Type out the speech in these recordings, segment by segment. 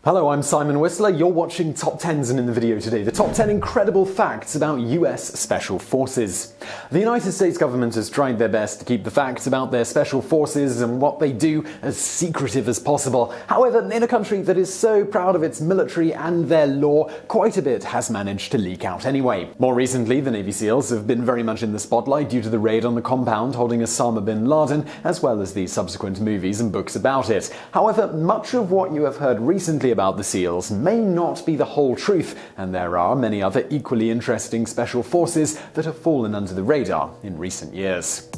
Hello, I'm Simon Whistler. You're watching TopTenz, and in the video today, the top 10 incredible facts about US Special Forces. The United States government has tried their best to keep the facts about their special forces and what they do as secretive as possible. However, in a country that is so proud of its military and their law, quite a bit has managed to leak out anyway. More recently, the Navy SEALs have been very much in the spotlight due to the raid on the compound holding Osama bin Laden, as well as the subsequent movies and books about it. However, much of what you have heard recently about the SEALs may not be the whole truth, and there are many other equally interesting special forces that have fallen under the radar in recent years.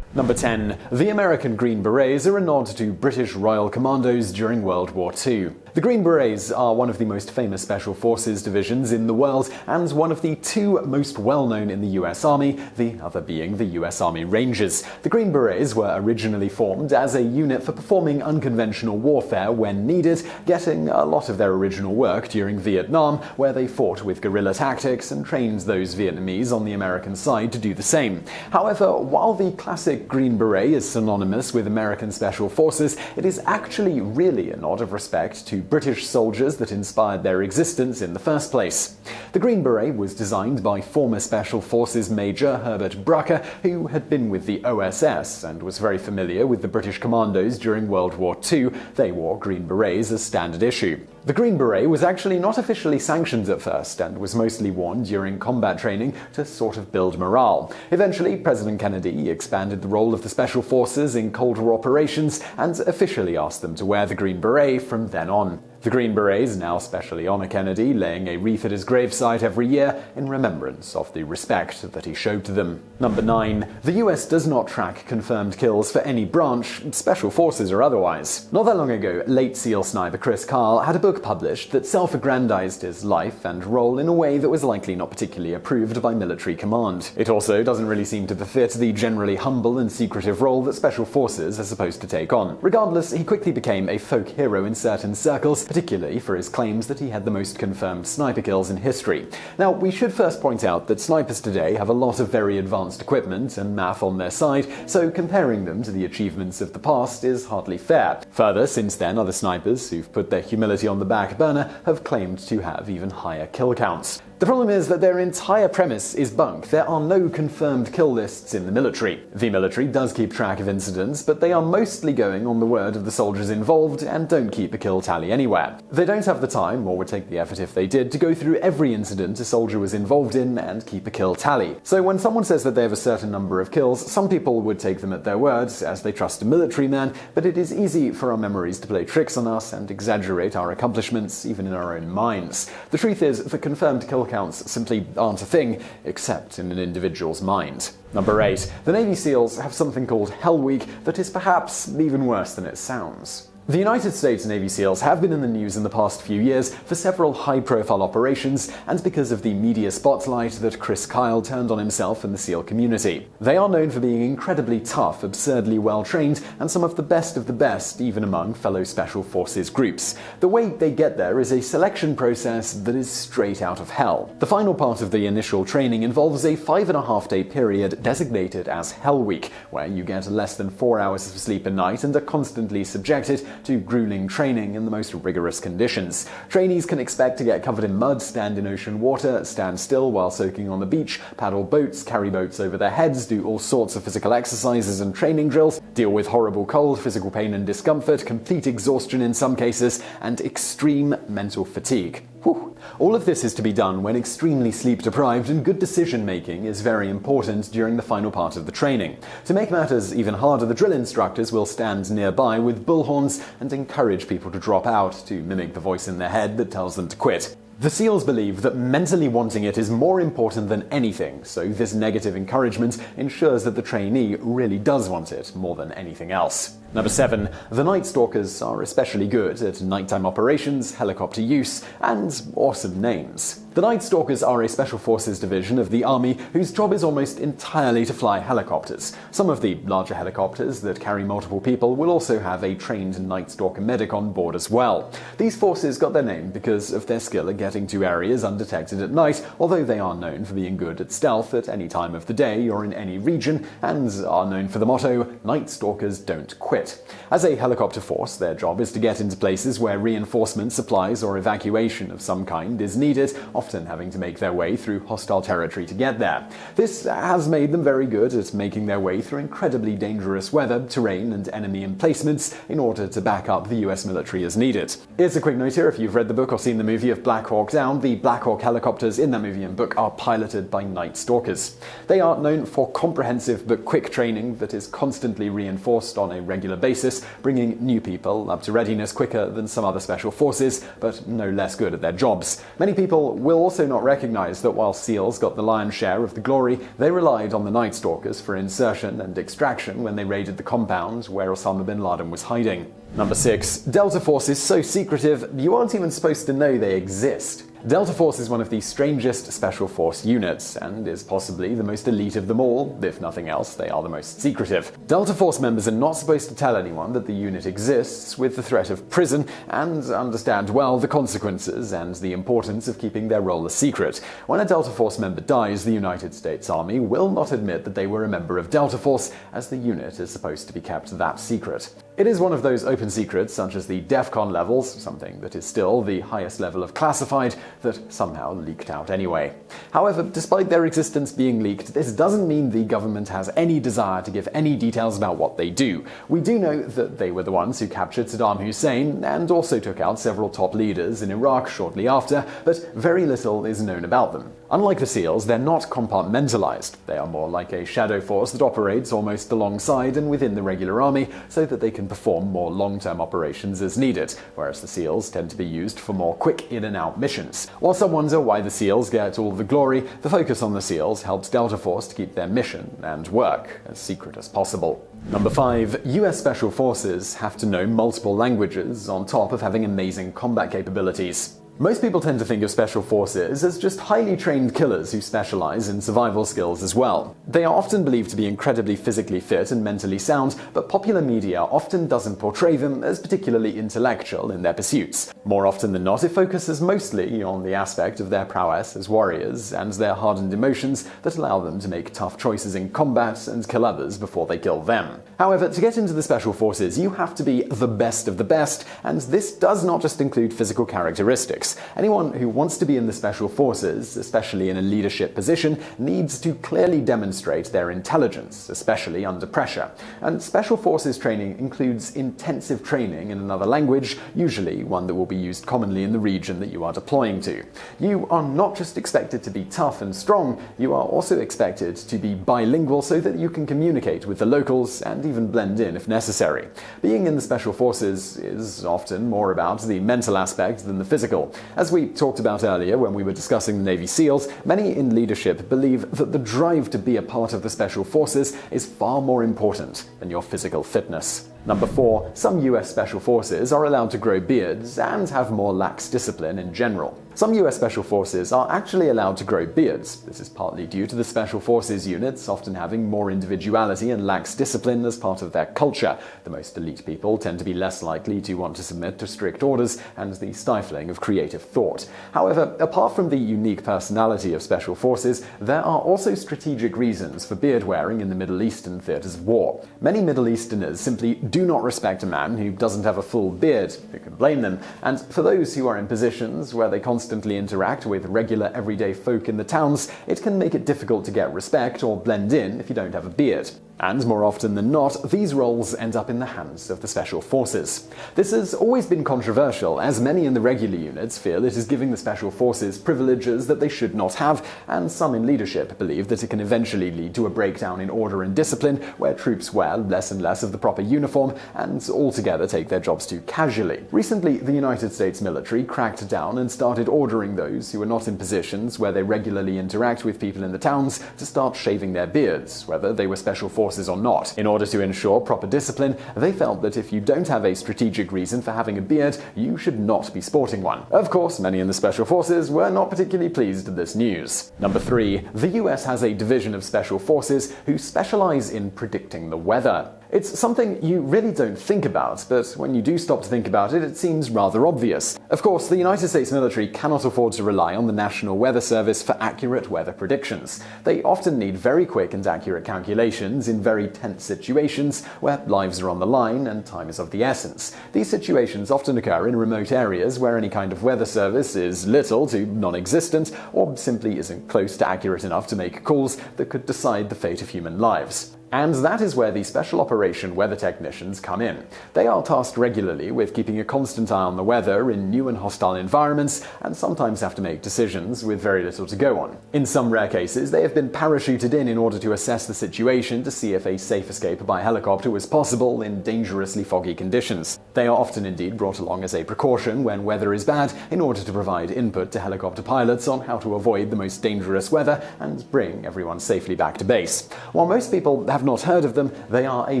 Number 10. The American Green Berets are a nod to British Royal Commandos during World War II. The Green Berets are one of the most famous special forces divisions in the world and one of the two most well-known in the US Army, the other being the US Army Rangers. The Green Berets were originally formed as a unit for performing unconventional warfare when needed, getting a lot of their original work during Vietnam, where they fought with guerrilla tactics and trained those Vietnamese on the American side to do the same. However, while the classic Green Beret is synonymous with American Special Forces, it is actually really a nod of respect to British soldiers that inspired their existence in the first place. The Green Beret was designed by former Special Forces Major Herbert Brucker, who had been with the OSS and was very familiar with the British Commandos during World War II. They wore Green Berets as standard issue. The Green Beret was actually not officially sanctioned at first and was mostly worn during combat training to sort of build morale. Eventually, President Kennedy expanded the role of the Special Forces in Cold War operations and officially asked them to wear the Green Beret from then on. The Green Berets now specially honor Kennedy, laying a wreath at his gravesite every year in remembrance of the respect that he showed to them. Number 9. The US does not track confirmed kills for any branch, Special Forces or otherwise. Not that long ago, late SEAL sniper Chris Kyle had a book published that self-aggrandized his life and role in a way that was likely not particularly approved by military command. It also doesn't really seem to befit the generally humble and secretive role that Special Forces are supposed to take on. Regardless, he quickly became a folk hero in certain circles, particularly for his claims that he had the most confirmed sniper kills in history. Now, we should first point out that snipers today have a lot of very advanced equipment and math on their side, so comparing them to the achievements of the past is hardly fair. Further, since then, other snipers who've put their humility on the back burner have claimed to have even higher kill counts. The problem is that their entire premise is bunk. There are no confirmed kill lists in the military. The military does keep track of incidents, but they are mostly going on the word of the soldiers involved and don't keep a kill tally anywhere. They don't have the time, or would take the effort if they did, to go through every incident a soldier was involved in and keep a kill tally. So when someone says that they have a certain number of kills, some people would take them at their words, as they trust a military man, but it is easy for our memories to play tricks on us and exaggerate our accomplishments, even in our own minds. The truth is that confirmed kill counts simply aren't a thing, except in an individual's mind. Number 8. The Navy SEALs have something called Hell Week that is perhaps even worse than it sounds. The United States Navy SEALs have been in the news in the past few years for several high-profile operations and because of the media spotlight that Chris Kyle turned on himself and the SEAL community. They are known for being incredibly tough, absurdly well-trained, and some of the best even among fellow Special Forces groups. The way they get there is a selection process that is straight out of hell. The final part of the initial training involves a 5.5-day period designated as Hell Week, where you get less than 4 hours of sleep a night and are constantly subjected to grueling training in the most rigorous conditions. Trainees can expect to get covered in mud, stand in ocean water, stand still while soaking on the beach, paddle boats, carry boats over their heads, do all sorts of physical exercises and training drills, deal with horrible cold, physical pain and discomfort, complete exhaustion in some cases, and extreme mental fatigue. Whew. All of this is to be done when extremely sleep-deprived, and good decision-making is very important during the final part of the training. To make matters even harder, the drill instructors will stand nearby with bullhorns and encourage people to drop out to mimic the voice in their head that tells them to quit. The SEALs believe that mentally wanting it is more important than anything, so this negative encouragement ensures that the trainee really does want it more than anything else. Number 7. The Night Stalkers are especially good at nighttime operations, helicopter use, and awesome names. The Night Stalkers are a special forces division of the Army whose job is almost entirely to fly helicopters. Some of the larger helicopters that carry multiple people will also have a trained Night Stalker medic on board as well. These forces got their name because of their skill at getting to areas undetected at night, although they are known for being good at stealth at any time of the day or in any region, and are known for the motto, "Night Stalkers don't quit." As a helicopter force, their job is to get into places where reinforcement, supplies, or evacuation of some kind is needed, often having to make their way through hostile territory to get there. This has made them very good at making their way through incredibly dangerous weather, terrain, and enemy emplacements in order to back up the US military as needed. Here's a quick note here: if you've read the book or seen the movie of Black Hawk Down, the Black Hawk helicopters in that movie and book are piloted by Night Stalkers. They are known for comprehensive but quick training that is constantly reinforced on a regular basis, bringing new people up to readiness quicker than some other special forces, but no less good at their jobs. Many people will also not recognize that while SEALs got the lion's share of the glory, they relied on the Night Stalkers for insertion and extraction when they raided the compound where Osama bin Laden was hiding. Number 6. Delta Force is so secretive, you aren't even supposed to know they exist. Delta Force is one of the strangest special force units, and is possibly the most elite of them all. If nothing else, they are the most secretive. Delta Force members are not supposed to tell anyone that the unit exists, with the threat of prison, and understand well the consequences and the importance of keeping their role a secret. When a Delta Force member dies, the United States Army will not admit that they were a member of Delta Force, as the unit is supposed to be kept that secret. It is one of those open secrets, such as the DEFCON levels, something that is still the highest level of classified, that somehow leaked out anyway. However, despite their existence being leaked, this doesn't mean the government has any desire to give any details about what they do. We do know that they were the ones who captured Saddam Hussein, and also took out several top leaders in Iraq shortly after, but very little is known about them. Unlike the SEALs, they're not compartmentalized. They are more like a shadow force that operates almost alongside and within the regular army, so that they can perform more long-term operations as needed, whereas the SEALs tend to be used for more quick in-and-out missions. While some wonder why the SEALs get all the glory, the focus on the SEALs helps Delta Force to keep their mission and work as secret as possible. Number 5. US Special Forces have to know multiple languages on top of having amazing combat capabilities. Most people tend to think of special forces as just highly trained killers who specialize in survival skills as well. They are often believed to be incredibly physically fit and mentally sound, but popular media often doesn't portray them as particularly intellectual in their pursuits. More often than not, it focuses mostly on the aspect of their prowess as warriors and their hardened emotions that allow them to make tough choices in combat and kill others before they kill them. However, to get into the special forces, you have to be the best of the best, and this does not just include physical characteristics. Anyone who wants to be in the special forces, especially in a leadership position, needs to clearly demonstrate their intelligence, especially under pressure. And special forces training includes intensive training in another language, usually one that will be used commonly in the region that you are deploying to. You are not just expected to be tough and strong, you are also expected to be bilingual so that you can communicate with the locals and even blend in if necessary. Being in the special forces is often more about the mental aspect than the physical. As we talked about earlier when we were discussing the Navy SEALs, many in leadership believe that the drive to be a part of the special forces is far more important than your physical fitness. Number 4. Some US Special Forces are allowed to grow beards and have more lax discipline in general. Some US Special Forces are actually allowed to grow beards. This is partly due to the Special Forces units often having more individuality and lax discipline as part of their culture. The most elite people tend to be less likely to want to submit to strict orders and the stifling of creative thought. However, apart from the unique personality of Special Forces, there are also strategic reasons for beard wearing in the Middle Eastern theaters of war. Many Middle Easterners simply do not respect a man who doesn't have a full beard. Who can blame them? And for those who are in positions where they constantly interact with regular everyday folk in the towns, it can make it difficult to get respect or blend in if you don't have a beard. And more often than not, these roles end up in the hands of the Special Forces. This has always been controversial, as many in the regular units feel it is giving the Special Forces privileges that they should not have, and some in leadership believe that it can eventually lead to a breakdown in order and discipline, where troops wear less and less of the proper uniform and altogether take their jobs too casually. Recently, the United States military cracked down and started ordering those who are not in positions where they regularly interact with people in the towns to start shaving their beards, whether they were Special Forces forces or not. In order to ensure proper discipline, they felt that if you don't have a strategic reason for having a beard, you should not be sporting one. Of course, many in the Special Forces were not particularly pleased at this news. Number 3. The US has a division of Special Forces who specialize in predicting the weather. It's something you really don't think about, but when you do stop to think about it, it seems rather obvious. Of course, the United States military cannot afford to rely on the National Weather Service for accurate weather predictions. They often need very quick and accurate calculations in very tense situations where lives are on the line and time is of the essence. These situations often occur in remote areas where any kind of weather service is little to non-existent or simply isn't close to accurate enough to make calls that could decide the fate of human lives. And that is where the Special Operation Weather Technicians come in. They are tasked regularly with keeping a constant eye on the weather in new and hostile environments, and sometimes have to make decisions with very little to go on. In some rare cases, they have been parachuted in order to assess the situation to see if a safe escape by helicopter was possible in dangerously foggy conditions. They are often indeed brought along as a precaution when weather is bad, in order to provide input to helicopter pilots on how to avoid the most dangerous weather and bring everyone safely back to base. While most people have not heard of them, they are a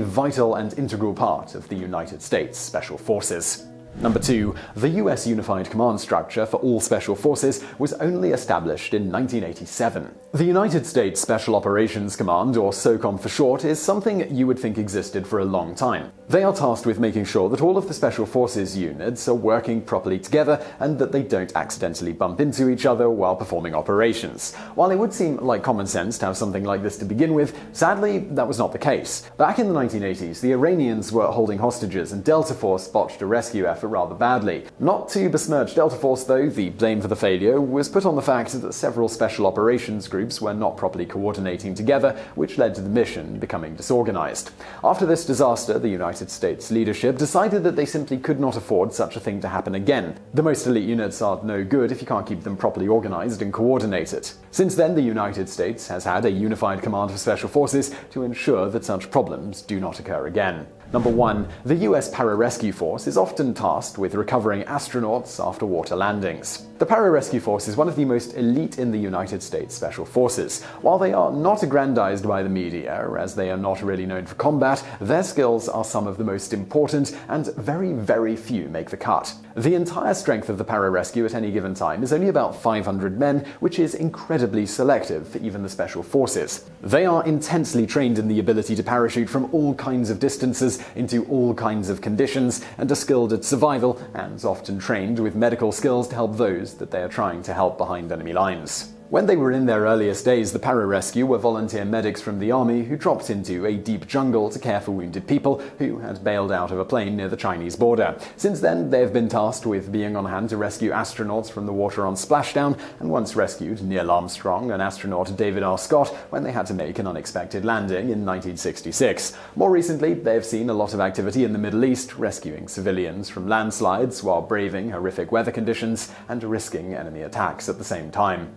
vital and integral part of the United States Special Forces. Number 2. The US Unified Command Structure for all Special Forces was only established in 1987. The United States Special Operations Command, or SOCOM for short, is something you would think existed for a long time. They are tasked with making sure that all of the Special Forces units are working properly together and that they don't accidentally bump into each other while performing operations. While it would seem like common sense to have something like this to begin with, sadly, that was not the case. Back in the 1980s, the Iranians were holding hostages and Delta Force botched a rescue effort rather badly. Not to besmirch Delta Force though, the blame for the failure was put on the fact that several special operations groups were not properly coordinating together, which led to the mission becoming disorganized. After this disaster, the United States leadership decided that they simply could not afford such a thing to happen again. The most elite units are no good if you can't keep them properly organized and coordinated. Since then, the United States has had a unified command for special forces to ensure that such problems do not occur again. Number 1. The US Pararescue Force is often tasked with recovering astronauts after water landings. The Pararescue Force is one of the most elite in the United States Special Forces. While they are not aggrandized by the media, as they are not really known for combat, their skills are some of the most important, and very, very few make the cut. The entire strength of the Pararescue at any given time is only about 500 men, which is incredibly selective for even the Special Forces. They are intensely trained in the ability to parachute from all kinds of distances into all kinds of conditions, and are skilled at survival and often trained with medical skills to help those that they are trying to help behind enemy lines. When they were in their earliest days, the pararescue were volunteer medics from the army who dropped into a deep jungle to care for wounded people who had bailed out of a plane near the Chinese border. Since then, they have been tasked with being on hand to rescue astronauts from the water on splashdown, and once rescued Neil Armstrong and astronaut David R. Scott when they had to make an unexpected landing in 1966. More recently, they have seen a lot of activity in the Middle East, rescuing civilians from landslides while braving horrific weather conditions and risking enemy attacks at the same time.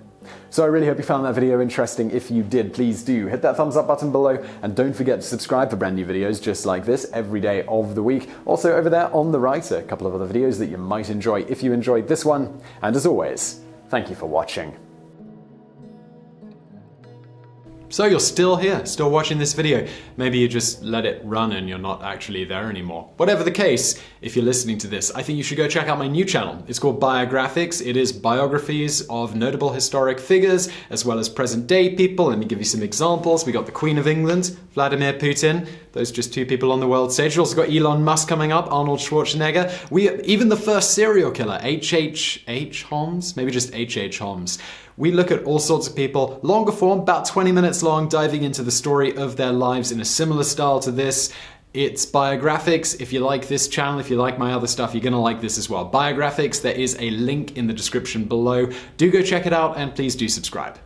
So I really hope you found that video interesting. If you did, please do hit that thumbs up button below, and don't forget to subscribe for brand new videos just like this every day of the week. Also over there on the right, a couple of other videos that you might enjoy if you enjoyed this one. And as always, thank you for watching. So you're still here, still watching this video. Maybe you just let it run and you're not actually there anymore. Whatever the case, if you're listening to this, I think you should go check out my new channel. It's called Biographics. It is biographies of notable historic figures, as well as present day people. Let me give you some examples. We got the Queen of England, Vladimir Putin. Those just two people on the world stage. We've also got Elon Musk coming up, Arnold Schwarzenegger. Even the first serial killer, H.H. Holmes? Maybe just H.H. Holmes. We look at all sorts of people, longer form, about 20 minutes long, diving into the story of their lives in a similar style to this. It's Biographics. If you like this channel, if you like my other stuff, you're gonna like this as well. Biographics, there is a link in the description below. Do go check it out, and please do subscribe.